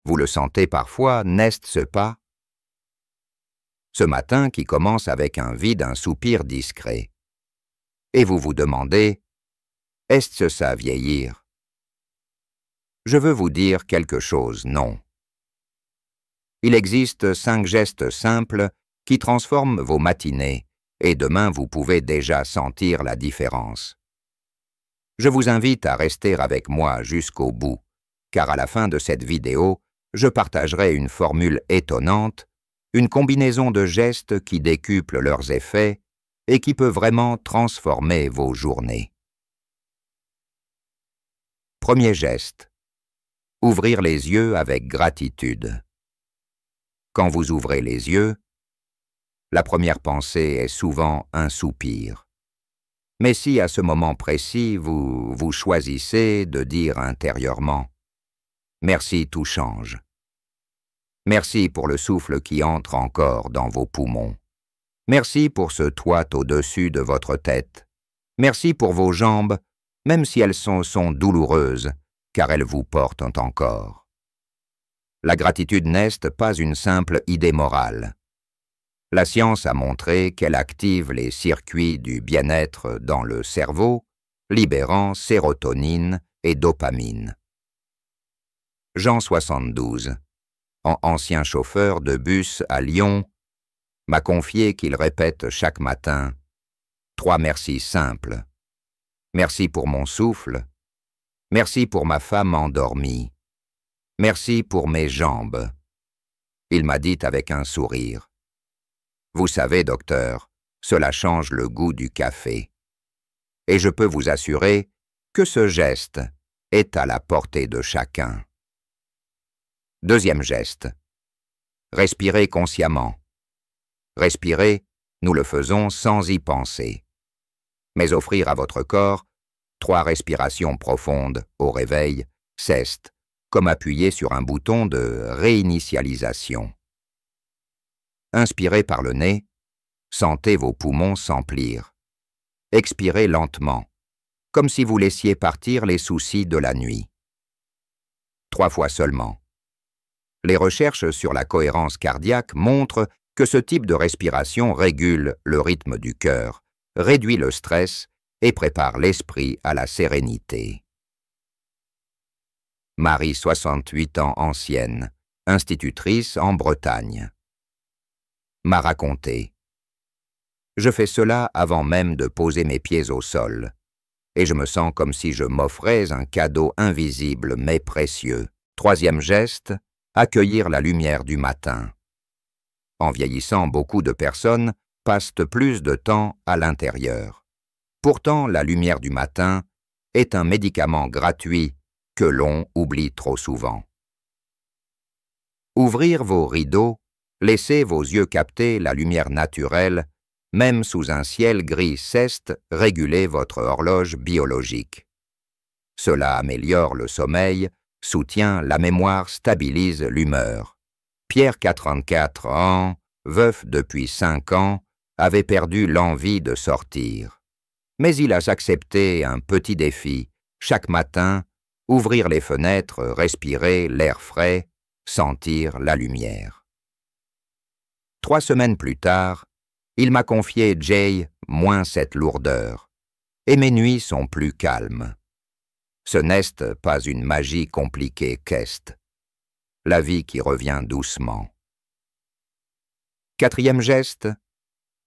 Vous le sentez parfois, n'est-ce pas? Ce matin qui commence avec un soupir discret. Et vous vous demandez, est-ce ça vieillir? Je veux vous dire quelque chose, non. Il existe 5 gestes simples qui transforment vos matinées, et demain vous pouvez déjà sentir la différence. Je vous invite à rester avec moi jusqu'au bout, car à la fin de cette vidéo, je partagerai une formule étonnante, une combinaison de gestes qui décuplent leurs effets et qui peut vraiment transformer vos journées. Premier geste. Ouvrir les yeux avec gratitude. Quand vous ouvrez les yeux, la première pensée est souvent un soupir. Mais si à ce moment précis, vous choisissez de dire intérieurement « Merci, tout change ». Merci pour le souffle qui entre encore dans vos poumons. Merci pour ce toit au-dessus de votre tête. Merci pour vos jambes, même si elles sont douloureuses, car elles vous portent encore. La gratitude n'est pas une simple idée morale. La science a montré qu'elle active les circuits du bien-être dans le cerveau, libérant sérotonine et dopamine. Jean 72, ancien chauffeur de bus à Lyon, m'a confié qu'il répète chaque matin 3 merci simples. Merci pour mon souffle. Merci pour ma femme endormie. Merci pour mes jambes. Il m'a dit avec un sourire. Vous savez, docteur, cela change le goût du café. Et je peux vous assurer que ce geste est à la portée de chacun. Deuxième geste. Respirez consciemment. Respirer, nous le faisons sans y penser. Mais offrir à votre corps 3 respirations profondes au réveil, c'est comme appuyer sur un bouton de réinitialisation. Inspirez par le nez, sentez vos poumons s'emplir. Expirez lentement, comme si vous laissiez partir les soucis de la nuit. 3 fois seulement. Les recherches sur la cohérence cardiaque montrent que ce type de respiration régule le rythme du cœur, réduit le stress et prépare l'esprit à la sérénité. Marie, 68 ans ancienne, institutrice en Bretagne, m'a raconté. Je fais cela avant même de poser mes pieds au sol, et je me sens comme si je m'offrais un cadeau invisible mais précieux. Troisième geste, accueillir la lumière du matin. En vieillissant, beaucoup de personnes passent plus de temps à l'intérieur. Pourtant, la lumière du matin est un médicament gratuit que l'on oublie trop souvent. Ouvrir vos rideaux, laissez vos yeux capter la lumière naturelle, même sous un ciel gris ceste, régulez votre horloge biologique. Cela améliore le sommeil, soutient la mémoire, stabilise l'humeur. Pierre, 44 ans, veuf depuis 5 ans, avait perdu l'envie de sortir. Mais il a accepté un petit défi. Chaque matin, ouvrir les fenêtres, respirer l'air frais, sentir la lumière. 3 semaines plus tard, il m'a confié « Jay, moins cette lourdeur » et mes nuits sont plus calmes. Ce n'est pas une magie compliquée qu'est. La vie qui revient doucement. Quatrième geste,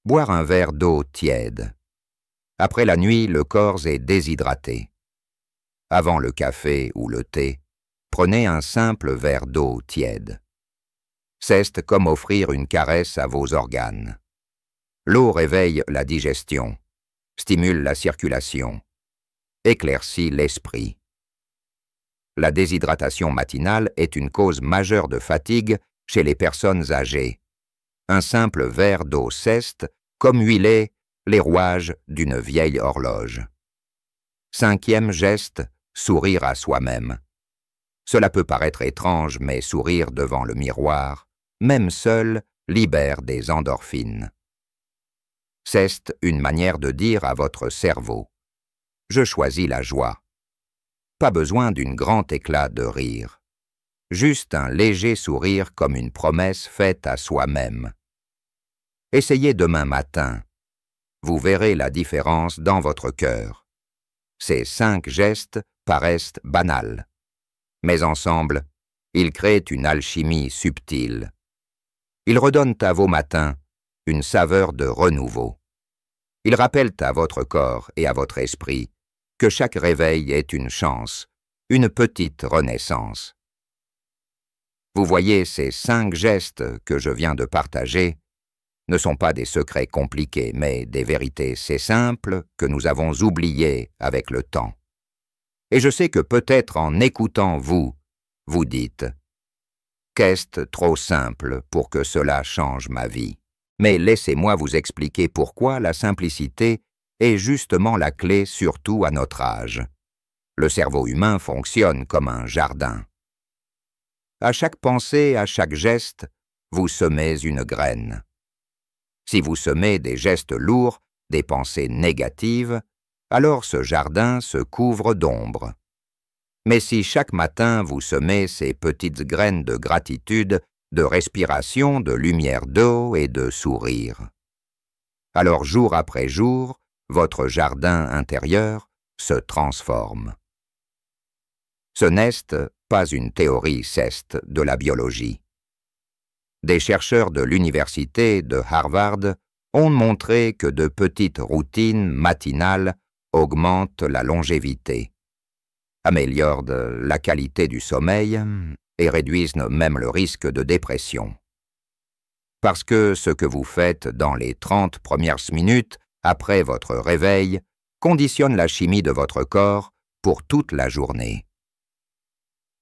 boire un verre d'eau tiède. Après la nuit, le corps est déshydraté. Avant le café ou le thé, prenez un simple verre d'eau tiède. C'est comme offrir une caresse à vos organes. L'eau réveille la digestion, stimule la circulation, éclaircit l'esprit. La déshydratation matinale est une cause majeure de fatigue chez les personnes âgées. Un simple verre d'eau ceste comme huiler les rouages d'une vieille horloge. Cinquième geste, sourire à soi-même. Cela peut paraître étrange, mais sourire devant le miroir, même seul, libère des endorphines. C'est une manière de dire à votre cerveau « Je choisis la joie ». Pas besoin d'un grand éclat de rire. juste un léger sourire comme une promesse faite à soi-même. Essayez demain matin. Vous verrez la différence dans votre cœur. Ces 5 gestes paraissent banals, mais ensemble, ils créent une alchimie subtile. Ils redonnent à vos matins une saveur de renouveau. Ils rappellent à votre corps et à votre esprit que chaque réveil est une chance, une petite renaissance. Vous voyez, ces 5 gestes que je viens de partager ne sont pas des secrets compliqués, mais des vérités si simples que nous avons oubliées avec le temps. Et je sais que peut-être en écoutant vous dites « Qu'est-ce trop simple pour que cela change ma vie ?» Mais laissez-moi vous expliquer pourquoi la simplicité est justement la clé surtout à notre âge. Le cerveau humain fonctionne comme un jardin. À chaque pensée, à chaque geste, vous semez une graine. Si vous semez des gestes lourds, des pensées négatives, alors ce jardin se couvre d'ombre. Mais si chaque matin vous semez ces petites graines de gratitude, de respiration, de lumière d'eau et de sourire, alors jour après jour, votre jardin intérieur se transforme. Ce n'est pas une théorie, c'est de la biologie. Des chercheurs de l'université de Harvard ont montré que de petites routines matinales augmentent la longévité, améliorent la qualité du sommeil et réduisent même le risque de dépression. Parce que ce que vous faites dans les 30 premières minutes après votre réveil conditionne la chimie de votre corps pour toute la journée.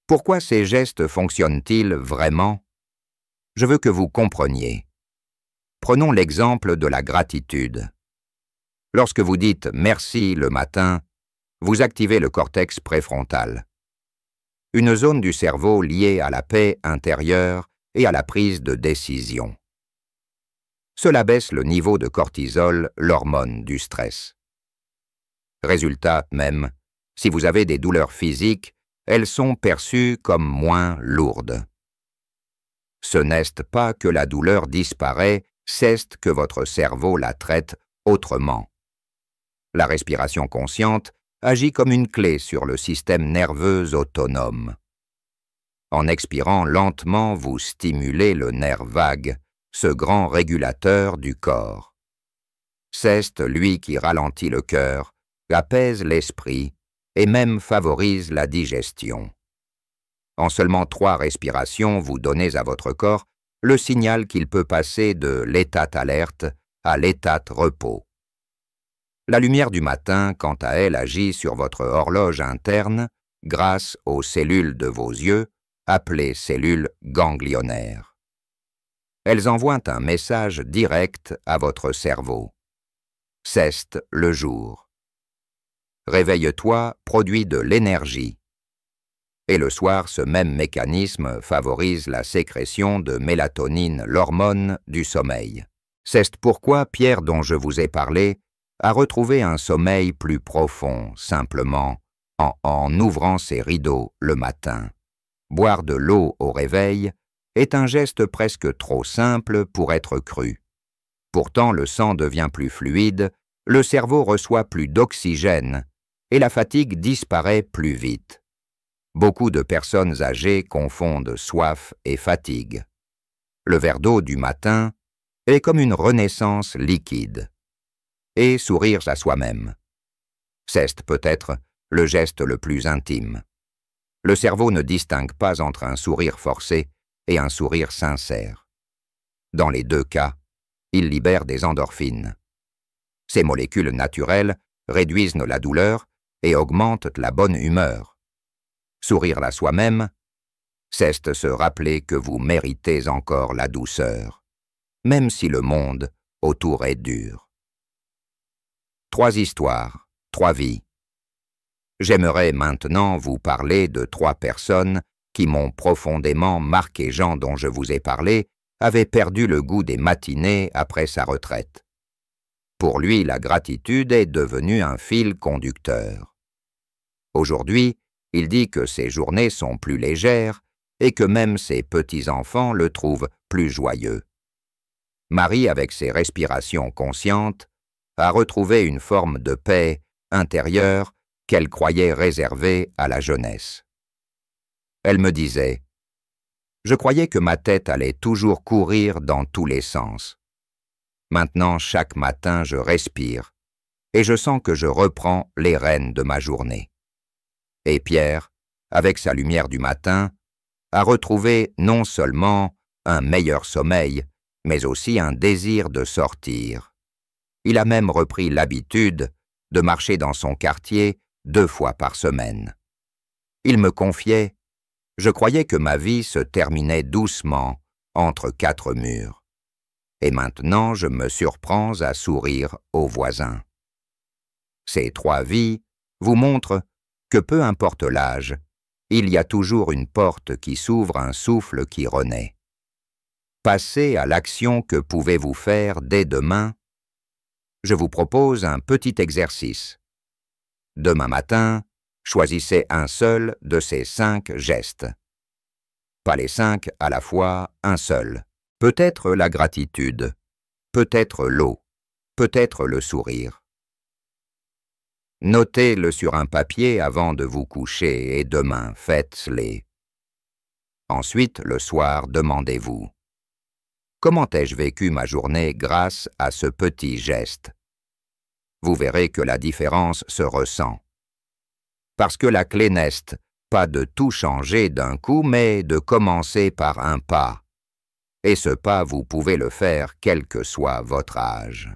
Pourquoi ces gestes fonctionnent-ils vraiment? Je veux que vous compreniez. Prenons l'exemple de la gratitude. Lorsque vous dites « merci » le matin, vous activez le cortex préfrontal, une zone du cerveau liée à la paix intérieure et à la prise de décision. Cela baisse le niveau de cortisol, l'hormone du stress. Résultat même, si vous avez des douleurs physiques, elles sont perçues comme moins lourdes. Ce n'est pas que la douleur disparaît, c'est que votre cerveau la traite autrement. La respiration consciente agit comme une clé sur le système nerveux autonome. En expirant lentement, vous stimulez le nerf vague, ce grand régulateur du corps. C'est lui qui ralentit le cœur, apaise l'esprit et même favorise la digestion. En seulement 3 respirations, vous donnez à votre corps le signal qu'il peut passer de l'état alerte à l'état repos. La lumière du matin, quant à elle, agit sur votre horloge interne grâce aux cellules de vos yeux, appelées cellules ganglionnaires. Elles envoient un message direct à votre cerveau. C'est le jour. Réveille-toi produit de l'énergie. Et le soir, ce même mécanisme favorise la sécrétion de mélatonine, l'hormone du sommeil. C'est pourquoi Pierre, dont je vous ai parlé, a retrouvé un sommeil plus profond, simplement, en ouvrant ses rideaux le matin. Boire de l'eau au réveil est un geste presque trop simple pour être cru. Pourtant, le sang devient plus fluide, le cerveau reçoit plus d'oxygène et la fatigue disparaît plus vite. Beaucoup de personnes âgées confondent soif et fatigue. Le verre d'eau du matin est comme une renaissance liquide. Et sourire à soi-même. C'est peut-être le geste le plus intime. Le cerveau ne distingue pas entre un sourire forcé et un sourire sincère. Dans les 2 cas, il libère des endorphines. Ces molécules naturelles réduisent la douleur et augmentent la bonne humeur. Sourire à soi-même, c'est se rappeler que vous méritez encore la douceur, même si le monde autour est dur. 3 histoires, 3 vies. J'aimerais maintenant vous parler de 3 personnes qui m'ont profondément marqué. Jean, dont je vous ai parlé, avait perdu le goût des matinées après sa retraite. Pour lui, la gratitude est devenue un fil conducteur. Aujourd'hui, il dit que ses journées sont plus légères et que même ses petits-enfants le trouvent plus joyeux. Marie, avec ses respirations conscientes, a retrouvé une forme de paix intérieure qu'elle croyait réservée à la jeunesse. Elle me disait « Je croyais que ma tête allait toujours courir dans tous les sens. Maintenant, chaque matin, je respire et je sens que je reprends les rênes de ma journée. » Et Pierre, avec sa lumière du matin, a retrouvé non seulement un meilleur sommeil, mais aussi un désir de sortir. Il a même repris l'habitude de marcher dans son quartier 2 fois par semaine. Il me confiait « Je croyais que ma vie se terminait doucement entre 4 murs. Et maintenant je me surprends à sourire aux voisins. » Ces 3 vies vous montrent que peu importe l'âge, il y a toujours une porte qui s'ouvre, un souffle qui renaît. Passez à l'action que pouvez-vous faire dès demain. Je vous propose un petit exercice. Demain matin, choisissez un seul de ces 5 gestes. Pas les 5 à la fois, un seul. Peut-être la gratitude, peut-être l'eau, peut-être le sourire. Notez-le sur un papier avant de vous coucher et demain, faites-les. Ensuite, le soir, demandez-vous « Comment ai-je vécu ma journée grâce à ce petit geste ?» Vous verrez que la différence se ressent. Parce que la clé n'est pas de tout changer d'un coup, mais de commencer par un pas. Et ce pas, vous pouvez le faire quel que soit votre âge.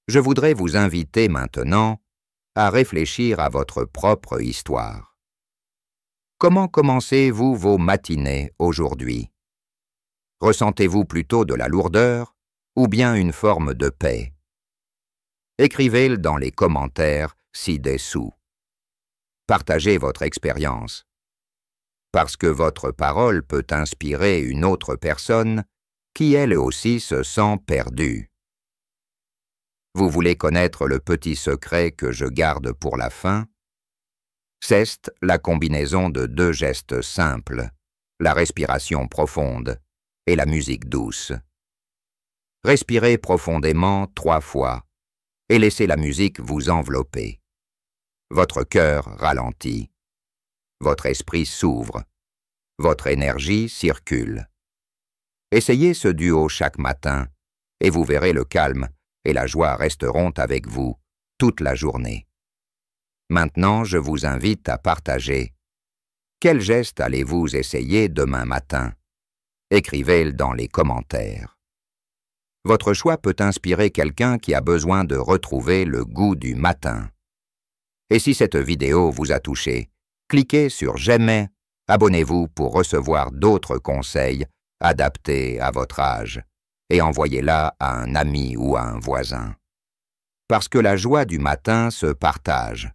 Je voudrais vous inviter maintenant à réfléchir à votre propre histoire. Comment commencez-vous vos matinées aujourd'hui? Ressentez-vous plutôt de la lourdeur ou bien une forme de paix? Écrivez-le dans les commentaires ci-dessous. Partagez votre expérience. Parce que votre parole peut inspirer une autre personne qui elle aussi se sent perdue. Vous voulez connaître le petit secret que je garde pour la fin? C'est la combinaison de 2 gestes simples, la respiration profonde et la musique douce. Respirez profondément 3 fois et laissez la musique vous envelopper. Votre cœur ralentit. Votre esprit s'ouvre. Votre énergie circule. Essayez ce duo chaque matin et vous verrez le calme et la joie resteront avec vous toute la journée. Maintenant, je vous invite à partager. Quel geste allez-vous essayer demain matin? Écrivez-le dans les commentaires. Votre choix peut inspirer quelqu'un qui a besoin de retrouver le goût du matin. Et si cette vidéo vous a touché, cliquez sur « J'aime », abonnez-vous pour recevoir d'autres conseils adaptés à votre âge et envoyez-la à un ami ou à un voisin. Parce que la joie du matin se partage.